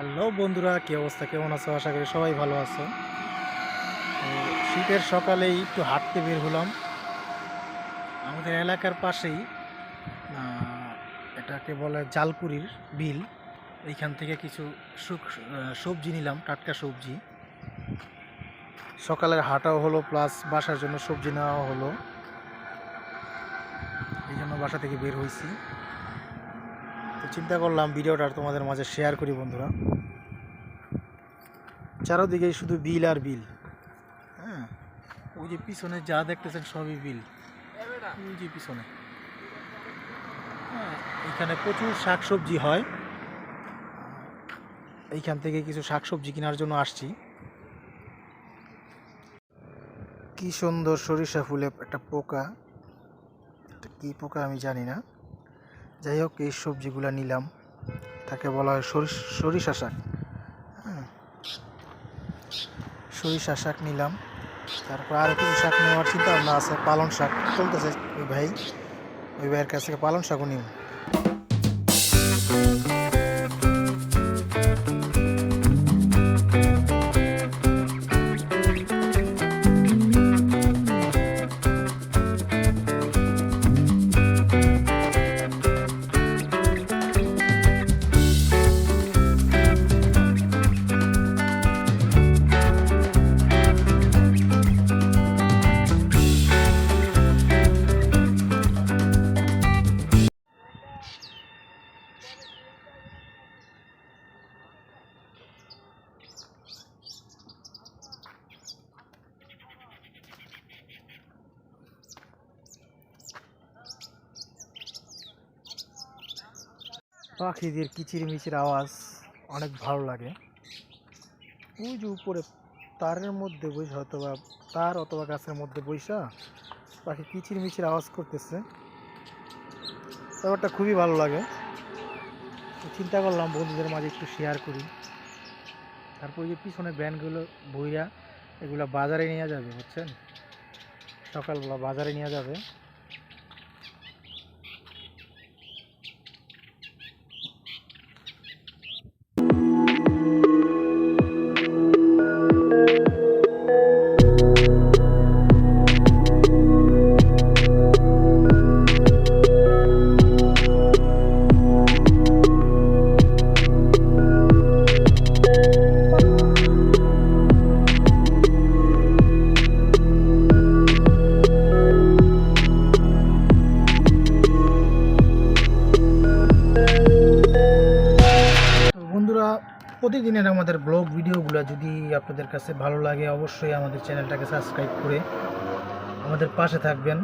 Hello বন্ধুরা, কি অবস্থা, কেমন আছো? আশা করি সবাই ভালো আছো। তো শীতের সকালেই একটু হাঁটতে বের হলাম আমাদের এলাকার পাশেই। এটাকে বলে জালকুড়ির বিল। এইখান থেকে কিছু সবজি নিলাম, টাটকা সবজি। সকালের হাঁটাও হলো, প্লাস বাসার জন্য সবজি নেওয়া হলো। এই জন্য বাসা থেকে বের হয়েছি। তো চিন্তা করলাম ভিডিওটা তোমাদের মাঝে শেয়ার করি বন্ধুরা। চারোদিকেই শুধু বিল আর বিল। হ্যাঁ, ওই যে পিছনে যা দেখতেছেন সবই বিল। ওই যে পিছনে, হ্যাঁ, এখানে প্রচুর শাকসবজি হয়। এইখান থেকে কিছু শাকসবজি কেনার জন্য আসছি। কি সুন্দর সরিষা ফুলে একটা পোকা, এটা কি পোকা আমি জানি না। যাই হোক, এই সবজিগুলা নিলাম। তাকে বলা হয় সরিষা শাক। হ্যাঁ, সরিষা শাক নিলাম। তারপর আরও কিছু শাক নেওয়ার চিন্তা ভাবনা আছে। পালং শাক চলতেছে, ওই ভাইয়ের কাছ থেকে পালং শাকও নিব। পাখিদের কিচিরমিচির আওয়াজ অনেক ভালো লাগে। ওই যে উপরে তারের মধ্যে বসে, হয়তো বা তার অথবা গাছের মধ্যে বৈশা পাখি কিচিরমিচির আওয়াজ করতেছে। ব্যাপারটা খুবই ভালো লাগে। তো চিন্তা করলাম বন্ধুদের মাঝে একটু শেয়ার করি। তারপর ওই যে পিছনে ভ্যানগুলো বইরা, এগুলো বাজারে নিয়ে যাবে, বুঝছেন? সকালবেলা বাজারে নিয়ে যাবে। তো বন্ধুরা, প্রতিদিনের আমাদের ব্লগ ভিডিওগুলো যদি আপনাদের কাছে ভালো লাগে, অবশ্যই আমাদের চ্যানেলটাকে সাবস্ক্রাইব করে আমাদের পাশে থাকবেন।